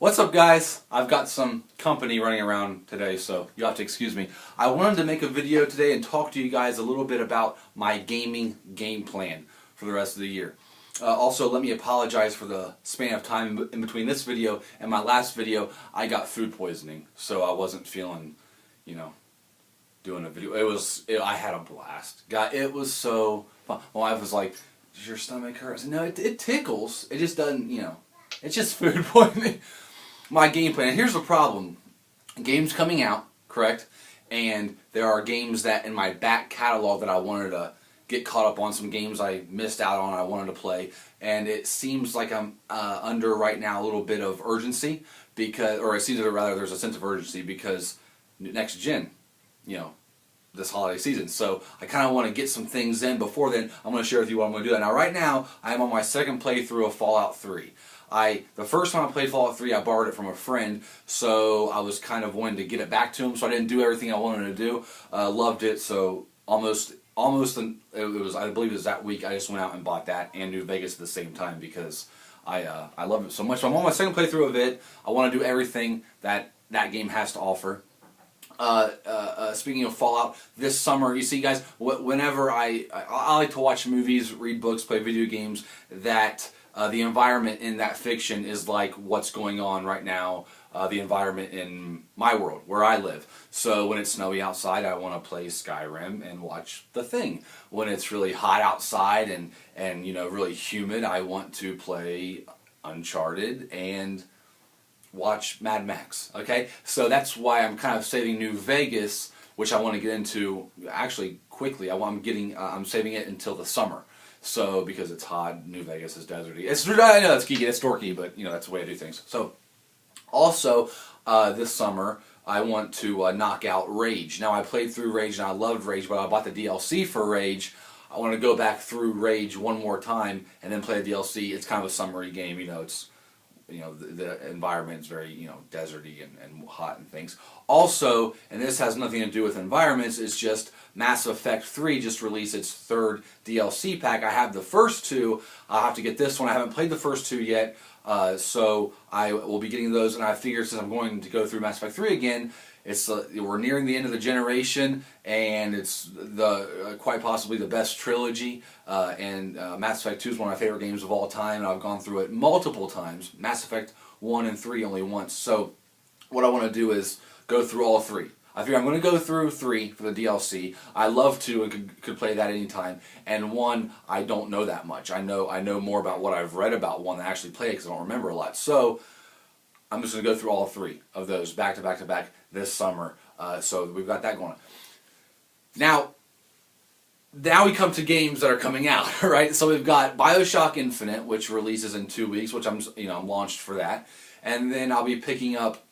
What's up, guys? I've got some company running around today, so you'll have to excuse me. I wanted to make a video today and talk to you guys a little bit about my gaming game plan for the rest of the year. Also, let me apologize for the span of time in between this video and my last video. I got food poisoning, so I wasn't feeling, doing a video. I had a blast. God, it was so fun. My wife was like, "Does your stomach hurt?" I said, "No, it tickles. It just doesn't, it's just food poisoning." My game plan. Here's the problem. Games coming out, correct? And there are games that in my back catalog that I wanted to get caught up on, some games I missed out on I wanted to play, and it seems like I'm under right now a little bit of urgency or it seems that rather there's a sense of urgency because next gen, this holiday season. So I kind of want to get some things in before then. I'm going to share with you what I'm going to do. Now right now, I am on my second playthrough of Fallout 3. The first time I played Fallout 3, I borrowed it from a friend, so I was kind of wanting to get it back to him, so I didn't do everything I wanted to do. Loved it, so almost, I believe it was that week, I just went out and bought that and New Vegas at the same time because I love it so much. So I'm on my second playthrough of it. I want to do everything that game has to offer. Speaking of Fallout, this summer, you see, guys, whenever I like to watch movies, read books, play video games, that the environment in that fiction is like what's going on right now, the environment in my world, where I live. So when it's snowy outside, I want to play Skyrim and watch The Thing. When it's really hot outside and really humid, I want to play Uncharted and watch Mad Max. Okay, so that's why I'm kind of saving New Vegas, which I want to get into actually quickly. I'm saving it until the summer. So because it's hot, New Vegas is deserty. I know it's geeky, it's dorky, but that's the way I do things. So also this summer I want to knock out Rage. Now I played through Rage and I loved Rage, but I bought the DLC for Rage. I want to go back through Rage one more time and then play the DLC. It's kind of a summery game. The environment is very, deserty and hot and things. Also, and this has nothing to do with environments, it's just Mass Effect 3 just released its third DLC pack. I have the first two. I'll have to get this one. I haven't played the first two yet, so I will be getting those, and I figure since I'm going to go through Mass Effect 3 again, we're nearing the end of the generation, and it's quite possibly the best trilogy. And Mass Effect 2 is one of my favorite games of all time, and I've gone through it multiple times. Mass Effect 1 and 3 only once. So what I want to do is go through all three. I figure I'm going to go through 3 for the DLC. I love 2 and could play that anytime. And 1, I don't know that much. I know more about what I've read about 1 than I actually played because I don't remember a lot. So I'm just going to go through all 3 of those back to back to back this summer. So we've got that going on. Now we come to games that are coming out, right? So we've got BioShock Infinite, which releases in 2 weeks, which I'm launched for that. And then I'll be picking up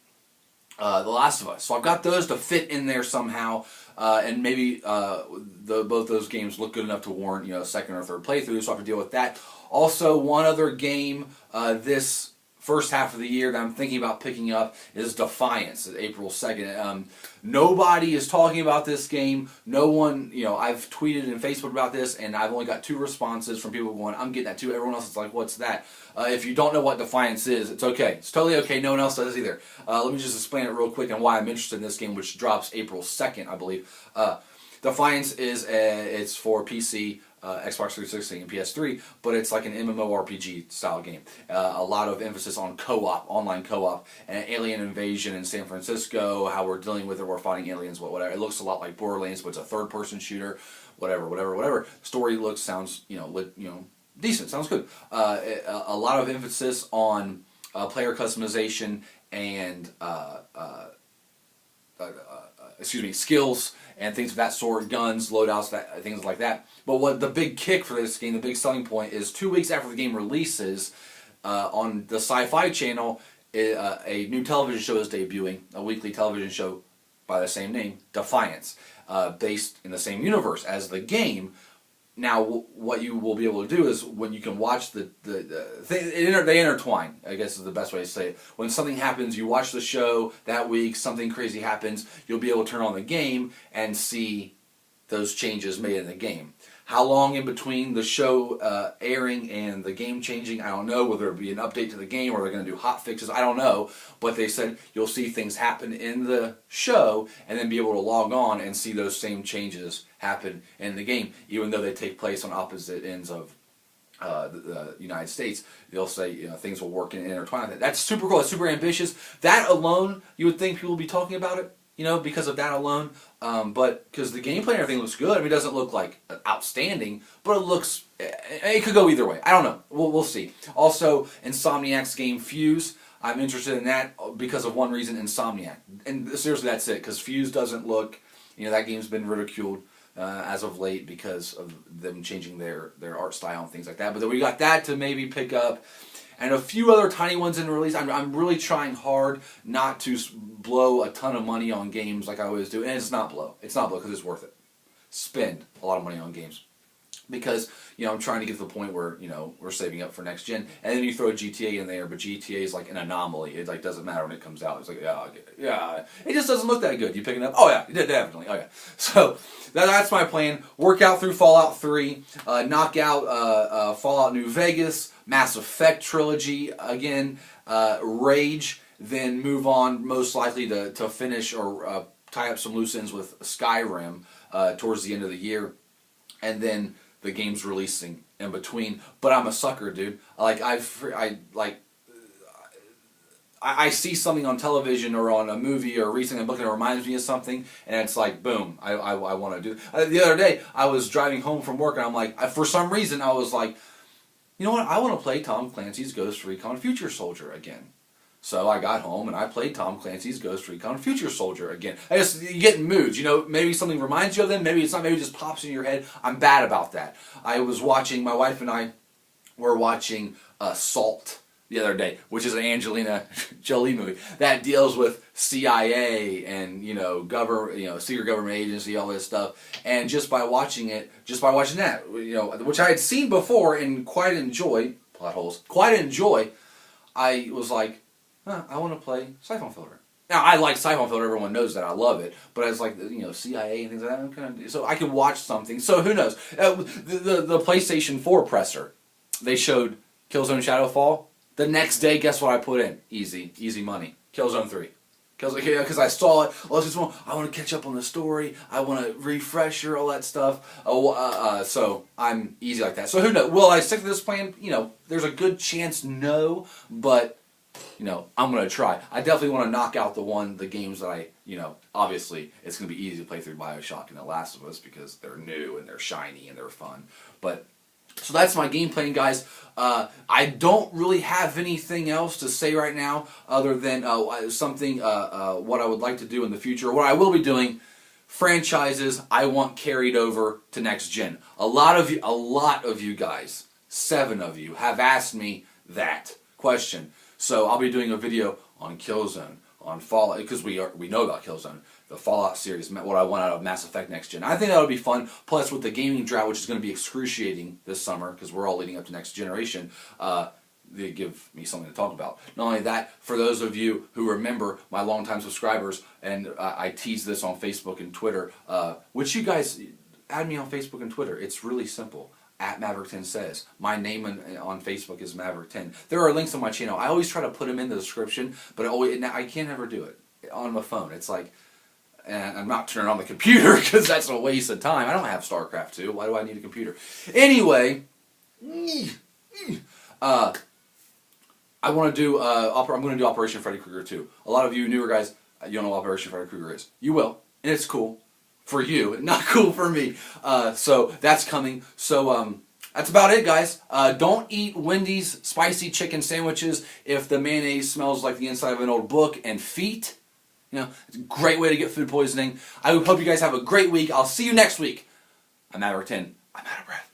The Last of Us. So I've got those to fit in there somehow, and maybe both those games look good enough to warrant a second or third playthrough, so I have to deal with that. Also, one other game this first half of the year that I'm thinking about picking up is Defiance, April 2nd. Nobody is talking about this game. No one, I've tweeted and Facebook about this, and I've only got 2 responses from people going, "I'm getting that too." Everyone else is like, "What's that?" If you don't know what Defiance is, it's okay. It's totally okay. No one else does either. Let me just explain it real quick and why I'm interested in this game, which drops April 2nd, I believe. Defiance it's for PC, Xbox 360 and PS3, but it's like an MMORPG style game. A lot of emphasis on co-op, online co-op, and alien invasion in San Francisco, how we're dealing with it, we're fighting aliens, whatever. It looks a lot like Borderlands, but it's a third-person shooter, whatever. Story sounds, decent, sounds good. A lot of emphasis on player customization and skills and things of that sort, guns, loadouts, things like that. But what the big kick for this game, the big selling point, is 2 weeks after the game releases, on the Sci-Fi Channel, a new television show is debuting, a weekly television show by the same name, Defiance, based in the same universe as the game. Now, what you will be able to do is when you can watch the thing, they intertwine, I guess is the best way to say it. When something happens, you watch the show that week, something crazy happens, you'll be able to turn on the game and see those changes made in the game. How long in between the show airing and the game changing, I don't know. Whether it'll be an update to the game or they're going to do hot fixes, I don't know. But they said you'll see things happen in the show and then be able to log on and see those same changes happen in the game, even though they take place on opposite ends of the United States. They'll say, you know, things will work and intertwine. That's super cool. That's super ambitious. That alone, you would think people would be talking about it, you know, because of that alone. But because the gameplay and everything looks good. I mean, it doesn't look like outstanding, but it looks. It could go either way. I don't know. We'll see. Also, Insomniac's game Fuse. I'm interested in that because of one reason: Insomniac. And seriously, that's it. Because Fuse doesn't look. You know, that game's been ridiculed as of late because of them changing their art style and things like that. But then we got that to maybe pick up, and a few other tiny ones in release. I'm really trying hard not to blow a ton of money on games like I always do, and it's not blow. It's not blow because it's worth it. Spend a lot of money on games because, you know, I'm trying to get to the point where, you know, we're saving up for next gen, and then you throw GTA in there, but GTA is like an anomaly. It like doesn't matter when it comes out. It's like yeah, it just doesn't look that good. You pick it up, oh yeah, definitely, oh yeah. So that's my plan. Work out through Fallout 3, knock out Fallout New Vegas, Mass Effect trilogy again, Rage, then move on most likely to finish or tie up some loose ends with Skyrim towards the end of the year, and then the game's releasing in between. But I'm a sucker, dude. I see something on television or on a movie or recently I'm looking, it reminds me of something, and it's like, boom, I want to do it. The other day, I was driving home from work, and I'm like, for some reason, I was like, you know what, I want to play Tom Clancy's Ghost Recon Future Soldier again. So I got home and I played Tom Clancy's Ghost Recon Future Soldier again. You get in moods, you know, maybe something reminds you of them, maybe it's not, maybe it just pops in your head. I'm bad about that. I was watching, my wife and I were watching Salt the other day, which is an Angelina Jolie movie that deals with CIA and, you know, secret government agency, all this stuff. And just by watching that, you know, which I had seen before and quite enjoy, I was like, I want to play Siphon Filter. Now, I like Siphon Filter. Everyone knows that. I love it. But I was like, you know, CIA and things like that. So I could watch something. So who knows? The PlayStation 4 presser, they showed Killzone Shadowfall. The next day, guess what I put in? Easy money. Killzone 3. Because I saw it. I want to catch up on the story. I want to refresher, all that stuff. So I'm easy like that. So who knows? Will I stick to this plan? You know, there's a good chance no, but you know, I'm going to try. I definitely want to knock out the games that you know, obviously it's going to be easy to play through BioShock and The Last of Us because they're new and they're shiny and they're fun. But so that's my game plan, guys. I don't really have anything else to say right now other than something what I would like to do in the future. What I will be doing, franchises I want carried over to next gen. A lot of you guys, 7 of you, have asked me that question. So I'll be doing a video on Killzone, on Fallout, because we know about Killzone, the Fallout series, what I want out of Mass Effect Next Gen. I think that'll be fun. Plus, with the gaming drought, which is going to be excruciating this summer, because we're all leading up to next generation, they give me something to talk about. Not only that, for those of you who remember, my longtime subscribers, and I tease this on Facebook and Twitter, which you guys add me on Facebook and Twitter. It's really simple. @Maverick10says. My name on Facebook is Maverick10. There are links on my channel. I always try to put them in the description, but I can't ever do it on my phone. It's like, and I'm not turning on the computer because that's a waste of time. I don't have StarCraft 2. Why do I need a computer? Anyway, I want to do. I'm going to do Operation Freddy Krueger 2. A lot of you newer guys, you don't know what Operation Freddy Krueger is. You will, and it's cool. For you, not cool for me. So that's coming. So that's about it, guys. Don't eat Wendy's spicy chicken sandwiches if the mayonnaise smells like the inside of an old book and feet. You know, it's a great way to get food poisoning. I hope you guys have a great week. I'll see you next week. I'm Maverick 10. I'm out of breath.